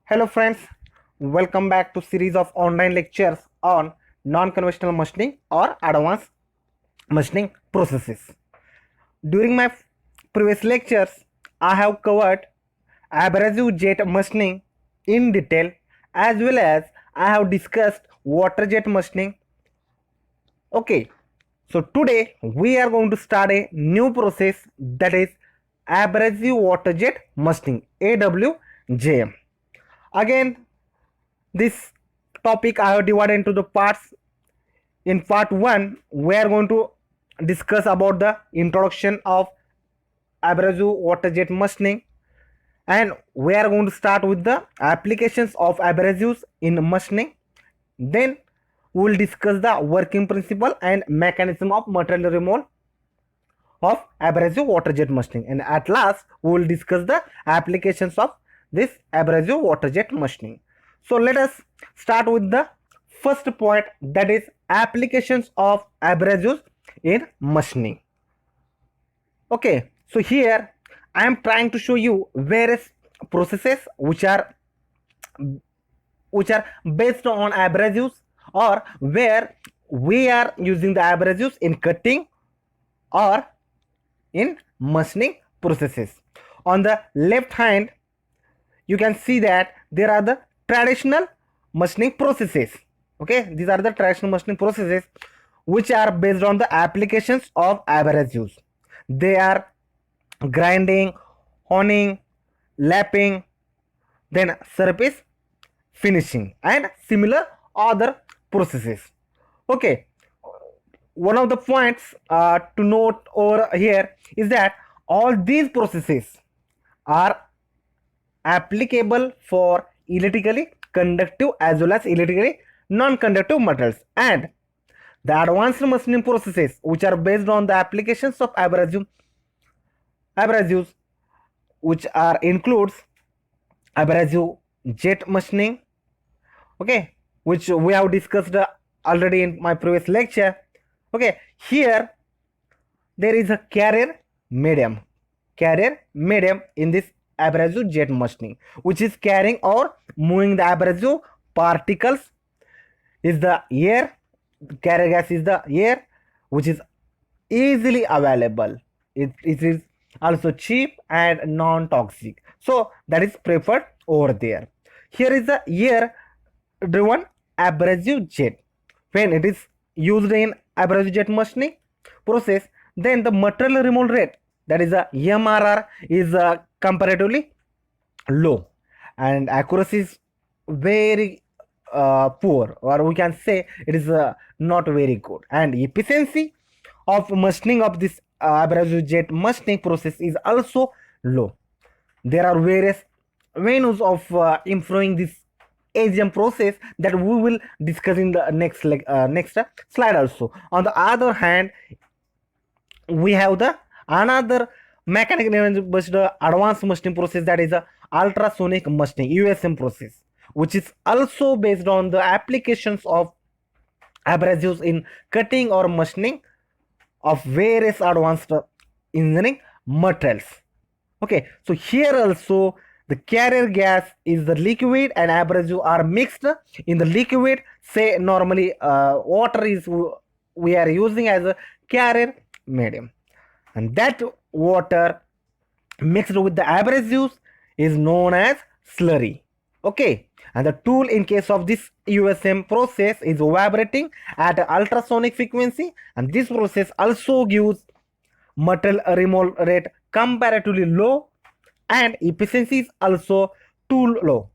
Hello friends, welcome back to series of online lectures on non-conventional machining or advanced machining processes. During my previous lectures, I have covered abrasive jet machining in detail, as well as I have discussed water jet machining. Okay, so today we are going to start a new process, that is abrasive water jet machining, AWJM. Again, this topic I have divided into the parts. In part 1 we are going to discuss about the introduction of abrasive water jet machining, and we are going to start with the applications of abrasives in machining. Then we will discuss the working principle and mechanism of material removal of abrasive water jet machining, and at last we will discuss the applications of this abrasive water jet machining. So let us start with the first point, that is applications of abrasives in machining. Okay, so here I am trying to show you various processes which are based on abrasives, or where we are using the abrasives in cutting or in machining processes. On the left hand, you can see that there are the traditional machining processes. Okay, these are the traditional machining processes which are based on the applications of abrasives. They are grinding, honing, lapping, then surface finishing, and similar other processes. Okay, one of the points to note over here is that all these processes are applicable for electrically conductive as well as electrically non-conductive metals, and the advanced machining processes which are based on the applications of abrasives, which are includes abrasive jet machining, okay, which we have discussed already in my previous lecture. Okay, here there is a medium carrier medium in this abrasive jet machining, which is carrying or moving the abrasive particles. Is the air, carrier gas is the air, which is easily available. It is also cheap and non-toxic, so that is preferred over there. Here is the air driven abrasive jet. When it is used in abrasive jet machining process, then the material removal rate, that is a MRR, is comparatively low, and accuracy is very poor, or we can say it is not very good, and efficiency of machining of this abrasive jet machining process is also low. There are various venues of improving this AGM process that we will discuss in the next slide also. On the other hand, we have the another mechanical based advanced machining process, that is a ultrasonic machining, USM process, which is also based on the applications of abrasives in cutting or machining of various advanced engineering materials. Okay, so here also the carrier gas is the liquid and abrasive are mixed in the liquid. Say normally water is we are using as a carrier medium, and that water mixed with the abrasives is known as slurry. Okay, and the tool in case of this USM process is evaporating at ultrasonic frequency, and this process also gives material removal rate comparatively low, and efficiency is also too low.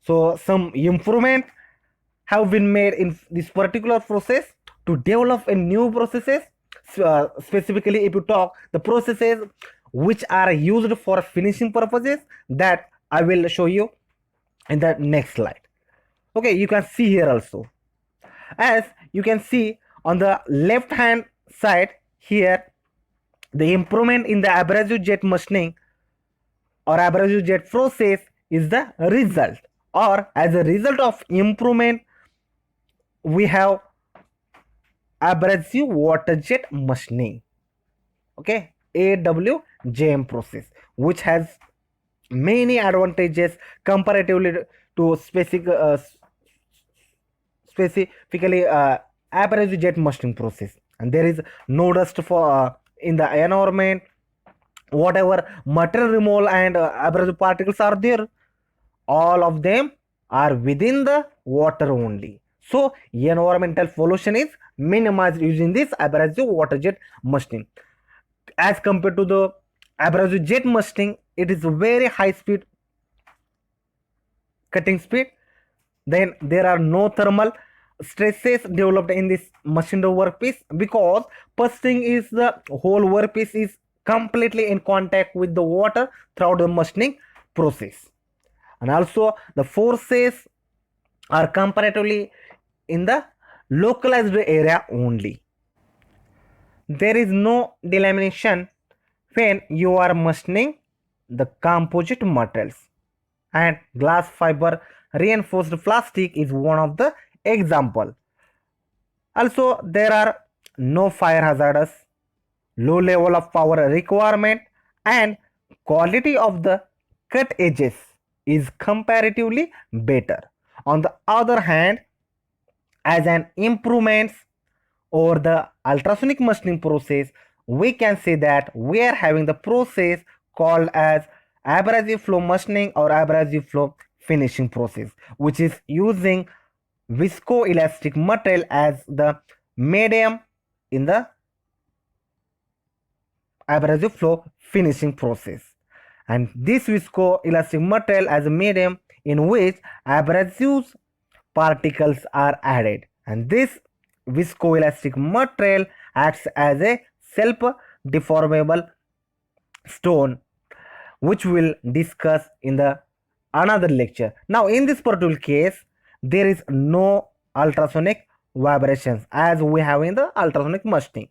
So some improvement have been made in this particular process to develop a new processes. Specifically, if you talk the processes which are used for finishing purposes, that I will show you in the next slide. Okay, you can see here also, as you can see on the left hand side here, the improvement in the abrasive jet machining or abrasive jet process is the result, or as a result of improvement we have abrasive water jet machining. Okay, AWJM process, which has many advantages comparatively to specifically abrasive jet machining process. And there is no dust for in the environment. Whatever material removal and abrasive particles are there, all of them are within the water only. So environmental pollution is minimized using this abrasive water jet machining. As compared to the abrasive jet machining, it is very high speed cutting speed. Then there are no thermal stresses developed in this machined workpiece, because first thing is the whole workpiece is completely in contact with the water throughout the machining process. And also the forces are comparatively in the localized area only. There is no delamination when you are machining the composite materials, and glass fiber reinforced plastic is one of the example. Also there are no fire hazards, low level of power requirement, and quality of the cut edges is comparatively better. On the other hand, as an improvements over the ultrasonic machining process, we can say that we are having the process called as abrasive flow machining or abrasive flow finishing process, which is using viscoelastic material as the medium in the abrasive flow finishing process. And this viscoelastic material as a medium in which abrasive particles are added, and this viscoelastic material acts as a self deformable stone, which we'll discuss in the another lecture. Now in this particular case, there is no ultrasonic vibrations as we have in the ultrasonic machining.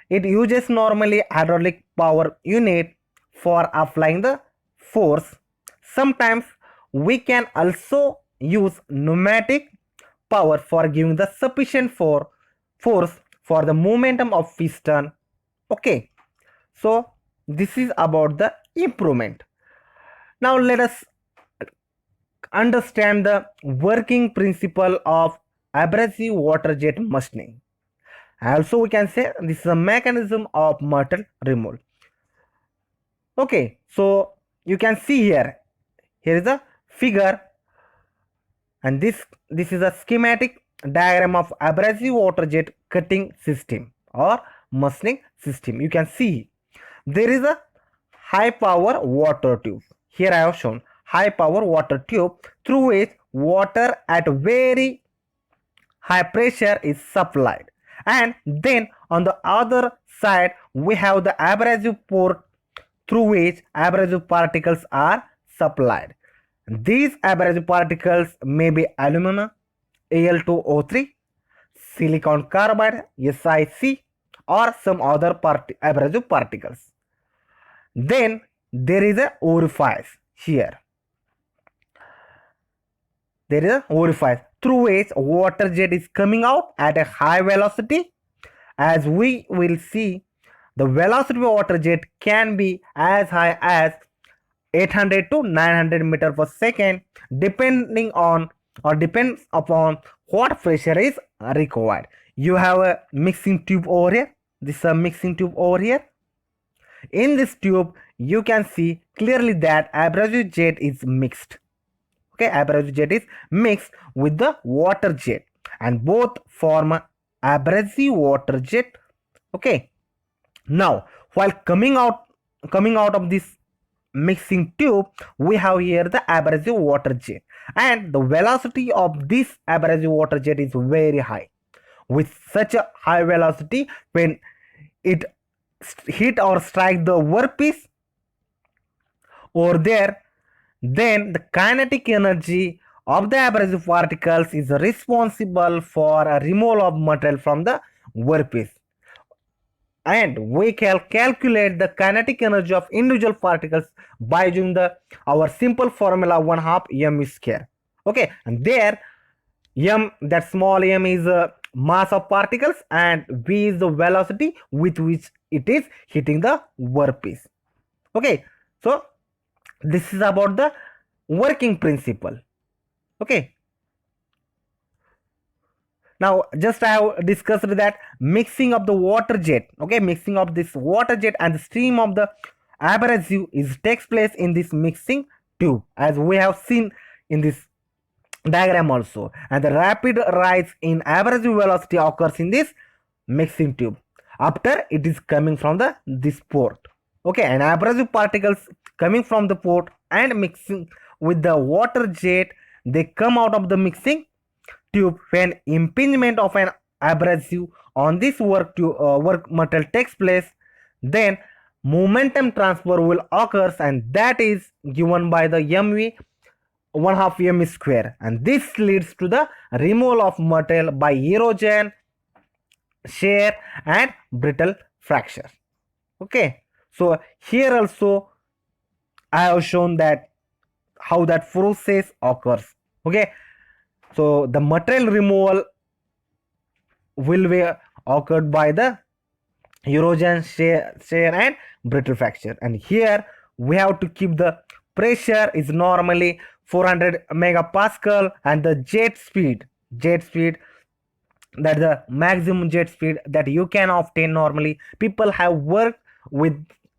It uses normally hydraulic power unit for applying the force. Sometimes we can also use pneumatic power for giving the sufficient force for the momentum of piston. Okay, so this is about the improvement. Now let us understand the working principle of abrasive water jet machining. Also we can say this is a mechanism of material removal. Okay, so you can see here is a figure, and this is a schematic diagram of abrasive water jet cutting system or machining system. You can see there is a high power water tube. Here I have shown high power water tube through which water at very high pressure is supplied, and then on the other side we have the abrasive port through which abrasive particles are supplied. These abrasive particles may be alumina, Al2O3, silicon carbide, SiC, or some other abrasive particles. Then there is a orifice here. There is an orifice through which water jet is coming out at a high velocity. As we will see, the velocity of water jet can be as high as 800 to 900 meter per second, depending on or depends upon what pressure is required. You have a mixing tube over here. This is a mixing tube over here. In this tube you can see clearly that abrasive jet is mixed. Okay, abrasive jet is mixed with the water jet, and both form abrasive water jet. Okay, now while coming out of this mixing tube, we have here the abrasive water jet, and the velocity of this abrasive water jet is very high. With such a high velocity, when it hit or strike the workpiece over there, then the kinetic energy of the abrasive particles is responsible for a removal of material from the workpiece, and we can calculate the kinetic energy of individual particles by using our simple formula 1/2 m square. Okay, and there m, that small m, is mass of particles, and v is the velocity with which it is hitting the workpiece. Okay, so This is about the working principle. Okay. Now, just I have discussed that mixing of the water jet. Okay, mixing of this water jet and the stream of the abrasive is takes place in this mixing tube, as we have seen in this diagram also. And the rapid rise in abrasive velocity occurs in this mixing tube after it is coming from the this port. Okay, and abrasive particles coming from the port and mixing with the water jet, they come out of the mixing tube when impingement of an abrasive on this work material takes place. Then momentum transfer will occurs, and that is given by the mv 1 half m square, and this leads to the removal of material by erosion, shear and brittle fracture. Okay, so here also I have shown that how that process occurs. Okay, so the material removal will be occurred by the erosion, shear and brittle fracture. And here we have to keep the pressure is normally 400 megapascal, and the jet speed, that the maximum jet speed that you can obtain. Normally people have worked with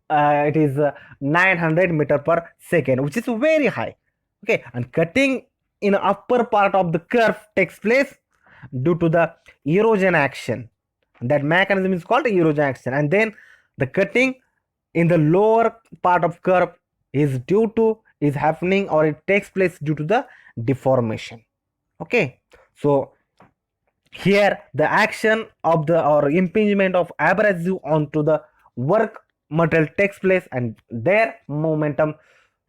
it is 900 meter per second, which is very high. Okay, and cutting in upper part of the curve takes place due to the erosion action. That mechanism is called erosion action. And then the cutting in the lower part of curve is happening, or it takes place due to the deformation. Okay, so here the action of the or impingement of abrasive onto the work material takes place, and their momentum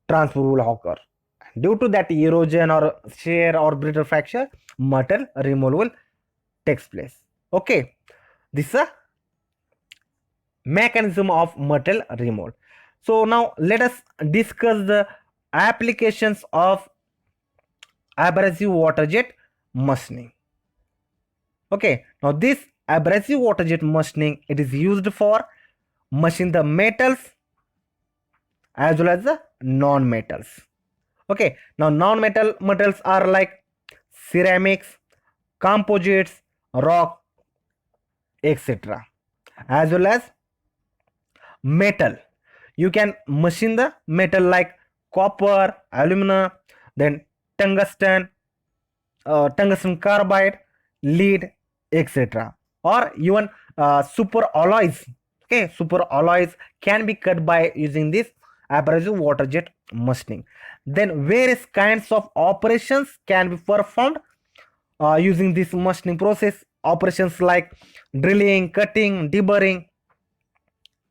transfer will occur. Due to that erosion or shear or brittle fracture, material removal takes place. Okay, this is a mechanism of material removal. So now let us discuss the applications of abrasive water jet machining. Okay, now this abrasive water jet machining, it is used for machine the metals as well as the non-metals. Okay, now non-metal metals are like ceramics, composites, rock, etc. As well as metal, you can machine the metal like copper, alumina, then tungsten, tungsten carbide, lead, etc. Or even super alloys. Okay, super alloys can be cut by using this abrasive water jet machining. Then various kinds of operations can be performed using this machining process. Operations like drilling, cutting, deburring,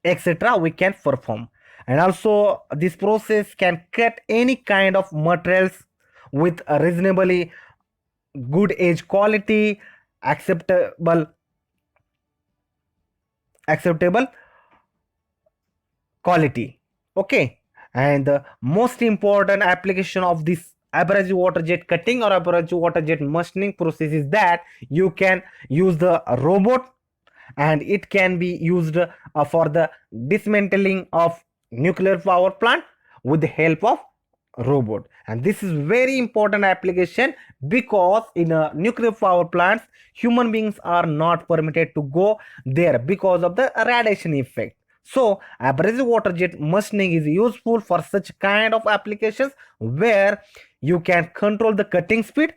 etc. we can perform. And also this process can cut any kind of materials with a reasonably good edge quality, acceptable quality. Okay, and the most important application of this abrasive water jet cutting or abrasive water jet machining process is that you can use the robot, and it can be used for the dismantling of nuclear power plant with the help of robot. And this is very important application, because in nuclear power plants human beings are not permitted to go there because of the radiation effect. So abrasive water jet machining is useful for such kind of applications where you can control the cutting speed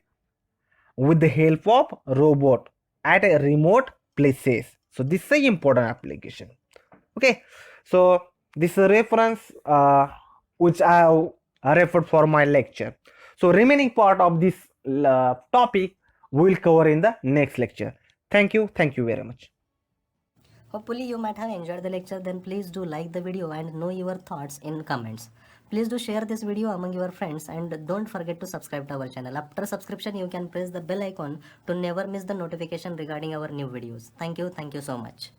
with the help of robot at a remote places. So this is an important application. Okay, so this is a reference which I have referred for my lecture. So remaining part of this topic we will cover in the next lecture. Thank you very much. Hopefully you might have enjoyed the lecture. Then please do like the video and know your thoughts in comments. Please do share this video among your friends, and don't forget to subscribe to our channel. After subscription you can press the bell icon to never miss the notification regarding our new videos. Thank you so much.